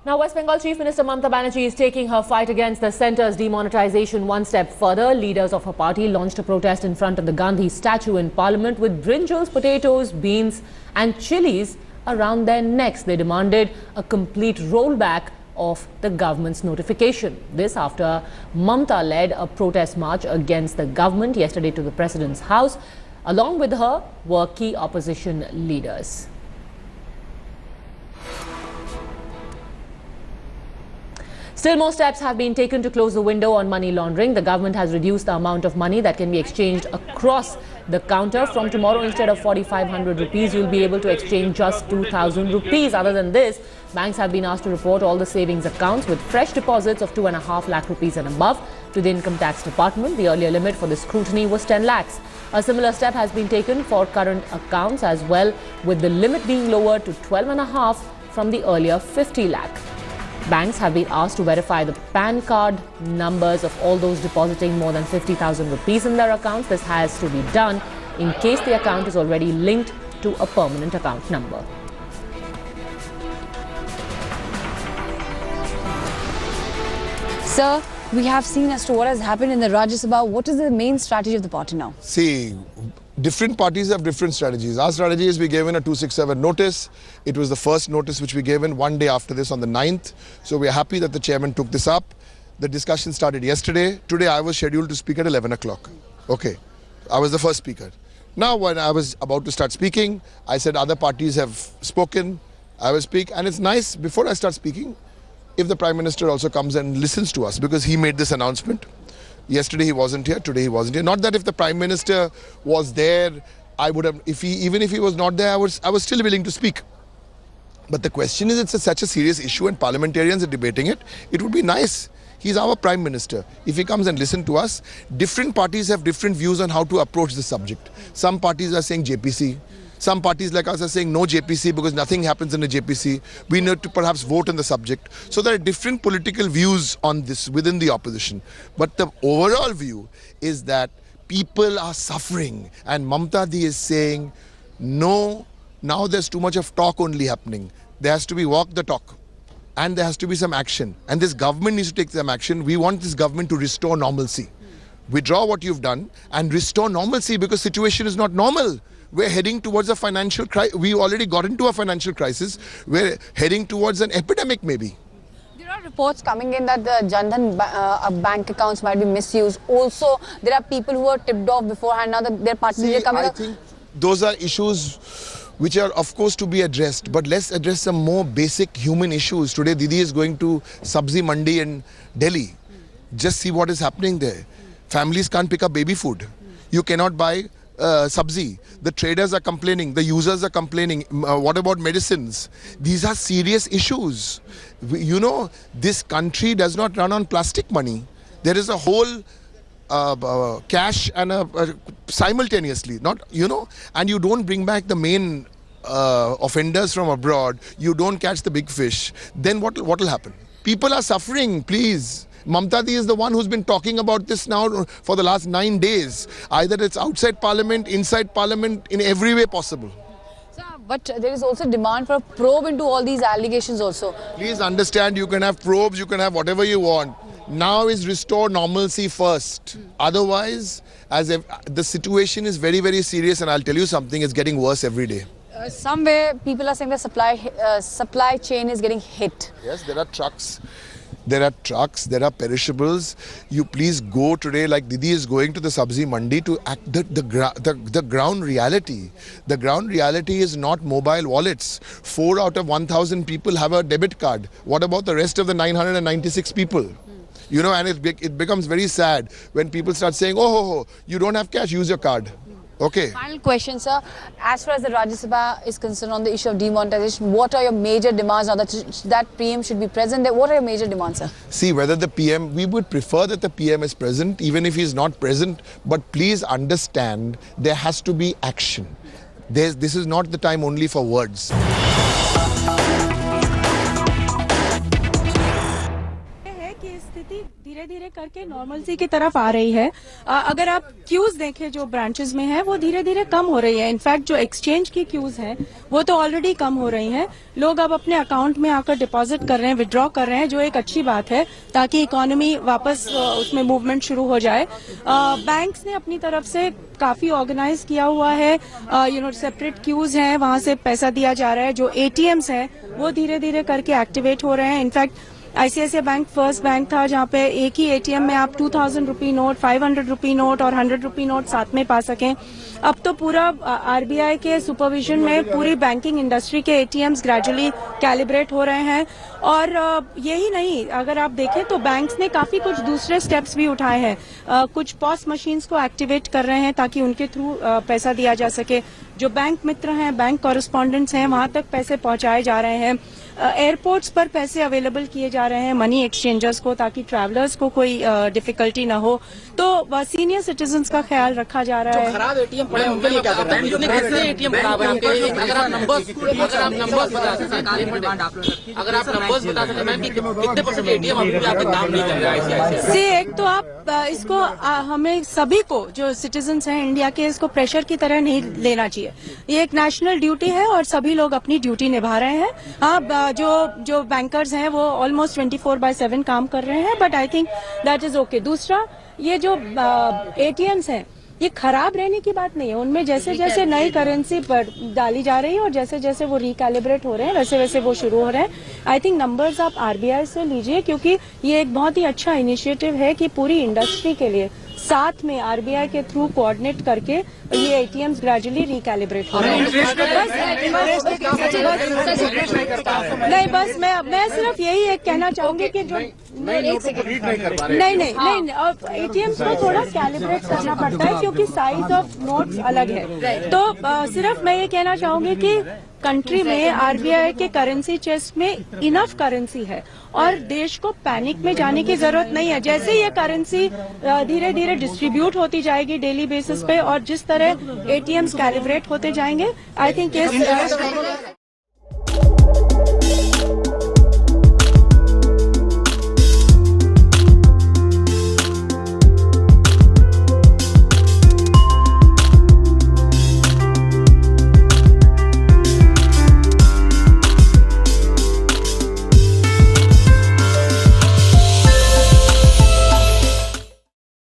Now, West Bengal Chief Minister Mamata Banerjee is taking her fight against the centre's demonetization one step further. Leaders of her party launched a protest in front of the Gandhi statue in Parliament with brinjals, potatoes, beans and chilies around their necks. They demanded a complete rollback of the government's notification. This after Mamata led a protest march against the government yesterday to the President's house. Along with her were key opposition leaders. Still more steps have been taken to close the window on money laundering. The government has reduced the amount of money that can be exchanged across the counter. From tomorrow, instead of 4,500 rupees, you'll be able to exchange just 2,000 rupees. Other than this, banks have been asked to report all the savings accounts with fresh deposits of 2.5 lakh rupees and above to the Income Tax Department. The earlier limit for the scrutiny was 10 lakhs. A similar step has been taken for current accounts as well, with the limit being lowered to 12.5 from the earlier 50 lakh. Banks have been asked to verify the PAN card numbers of all those depositing more than 50,000 rupees in their accounts. This has to be done in case the account is already linked to a permanent account number. Sir, we have seen as to what has happened in the Rajya Sabha. What is the main strategy of the party now? See, different parties have different strategies. Our strategy is we gave in a 267 notice. It was the first notice which we gave in one day after this on the 9th. So we are happy that the chairman took this up. The discussion started yesterday. Today I was scheduled to speak at 11 o'clock. Okay, I was the first speaker. Now when I was about to start speaking, I said other parties have spoken. I will speak, and it's nice before I start speaking if the Prime Minister also comes and listens to us, because he made this announcement. Yesterday he wasn't here, today he wasn't here. Not that if the Prime Minister was there, I would have, even if he was not there, I was still willing to speak. But the question is, it's such a serious issue and parliamentarians are debating it. It would be nice. He's our Prime Minister. If he comes and listens to us, different parties have different views on how to approach the subject. Some parties are saying JPC. Some parties like us are saying no JPC because nothing happens in a JPC. We need to perhaps vote on the subject. So there are different political views on this within the opposition. But the overall view is that people are suffering. And Mamata Di is saying, no, now there's too much of talk only happening. There has to be walk the talk. And there has to be some action. And this government needs to take some action. We want this government to restore normalcy. Withdraw what you've done and restore normalcy, because situation is not normal. We're heading towards a financial crisis. We already got into a financial crisis. We're heading towards an epidemic maybe. There are reports coming in that the Jantar bank accounts might be misused. Also, there are people who were tipped off beforehand. Now their partners are coming up. I think those are issues which are of course to be addressed. But let's address some more basic human issues. Today Didi is going to Sabzi Mandi in Delhi. Just see what is happening there. Families can't pick up baby food. You cannot buy sabzi. The traders are complaining, the users are complaining. What about medicines? These are serious issues. You know, this country does not run on plastic money. There is a whole cash and simultaneously, not, you know, and you don't bring back the main offenders from abroad. You don't catch the big fish. Then what will happen? People are suffering, please. Mamata Di is the one who's been talking about this now for the last 9 days. Either it's outside Parliament, inside Parliament, in every way possible. Sir, but there is also demand for a probe into all these allegations also. Please understand, you can have probes, you can have whatever you want. Now is restore normalcy first. Otherwise, the situation is very, very serious, and I'll tell you something, it's getting worse every day. Somewhere people are saying the supply chain is getting hit. Yes, there are trucks. There are trucks, there are perishables. You please go today, like Didi is going to the Sabzi Mandi, to act the ground reality. The ground reality is not mobile wallets. 4 out of 1,000 people have a debit card. What about the rest of the 996 people? You know, and it becomes very sad when people start saying, oh, you don't have cash, use your card. Okay. Final question, sir. As far as the Rajya Sabha is concerned on the issue of demonetization, what are your major demands now that PM should be present there? What are your major demands, sir? See, whether the PM, we would prefer that the PM is present, even if he's not present. But please understand, there has to be action. This is not the time only for words. स्थिति धीरे धीरे करके normalcy की तरफ आ रही है। अगर आप क्यूज देखें जो ब्रांचेस में है वो धीरे धीरे कम हो रही है। इनफैक्ट जो एक्सचेंज की क्यूज है वो तो ऑलरेडी कम हो रही हैं। लोग अब अपने अकाउंट में आकर डिपॉजिट कर रहे हैं, विड्रॉ कर रहे हैं, जो एक अच्छी बात है ताकि इकोनॉमी वापस उसमें मूवमेंट शुरू हो जाए। बैंक्स ने अपनी तरफ से काफी ऑर्गेनाइज किया हुआ है, सेपरेट क्यूज हैं, वहां से पैसा दिया जा रहा है। जो एटीएम्स हैं वो धीरे धीरे करके एक्टिवेट हो रहे हैं। In fact ICICI bank first bank था जहां पे एक ही एटीएम में आप 2000 रुपी नोट, 500 रुपी नोट और 100 रुपी नोट साथ में पा सकें। अब तो पूरा आरबीआई के सुपरविजन में पूरी बैंकिंग इंडस्ट्री के एटीएम्स ग्रेजुअली कैलिब्रेट हो रहे हैं। और यही नहीं, अगर आप देखें तो बैंक्स ने काफी कुछ दूसरे स्टेप्स भी उठाए हैं। कुछ पॉस मशीन्स को एक्टिवेट कर रहे हैं ताकि उनके थ्रू पैसा दिया जा सके। जो बैंक मित्र हैं, बैंक कॉरेस्पॉन्डेंट्स हैं, वहां तक पैसे पहुंचाए जा रहे हैं। एयरपोर्ट्स पर पैसे अवेलेबल किए जा रहे हैं मनी एक्सचेंजर्स को ताकि ट्रैवलर्स को कोई डिफिकल्टी ना हो। तो सीनियर सिटीजन्स का ख्याल रखा जा रहा है। खराब एटीएम पड़े उनके लिए क्या करते हैं? कैसे एटीएम खराब है आपके? अगर आप नंबर्स बता सकते, अगर आप नंबर्स बता सकते मैम कि कितने परसेंट एटीएम अभी भी आपके काम नहीं कर रहा है? एक तो आप इसको हमें सभी को जो सिटीजन्स हैं इंडिया के, इसको प्रेशर की तरह नहीं लेना चाहिए। ये एक नेशनल ड्यूटी है और सभी लोग अपनी ड्यूटी निभा रहे हैं। हाँ, जो बैंकर्स हैं वो ऑलमोस्ट 24/7 काम कर रहे हैं, but I think that is okay. दूसरा, ये जो एटीएम्स हैं ये खराब रहने की बात नहीं है। उनमें जैसे जैसे नई करेंसी डाली जा रही है और जैसे जैसे वो रिकैलिब्रेट हो रहे हैं वैसे वैसे वो शुरू हो रहे हैं। आई थिंक नंबर्स आप आरबीआई से लीजिए, क्योंकि ये एक बहुत ही अच्छा इनिशिएटिव है कि पूरी इंडस्ट्री के लिए साथ में आरबीआई के थ्रू कोऑर्डिनेट करके ये एटीएम्स ग्रेजुअली रिकैलिब्रेट हो रहे हैं। नहीं, बस मैं सिर्फ यही एक कहना चाहूंगी कि जो नहीं, और एटीएम्स को थोड़ा कैलिब्रेट करना पड़ता है क्योंकि साइज ऑफ नोट्स अलग है। तो सिर्फ मैं ये कहना चाहूंगी कि कंट्री में आरबीआई के करेंसी चेस्ट में इनफ करेंसी है और देश को पैनिक में जाने की जरूरत नहीं है। जैसे ये करेंसी धीरे धीरे डिस्ट्रीब्यूट होती जाएगी डेली बेसिस पे और जिस तरह एटीएम्स कैलिब्रेट होते जाएंगे, आई थिंक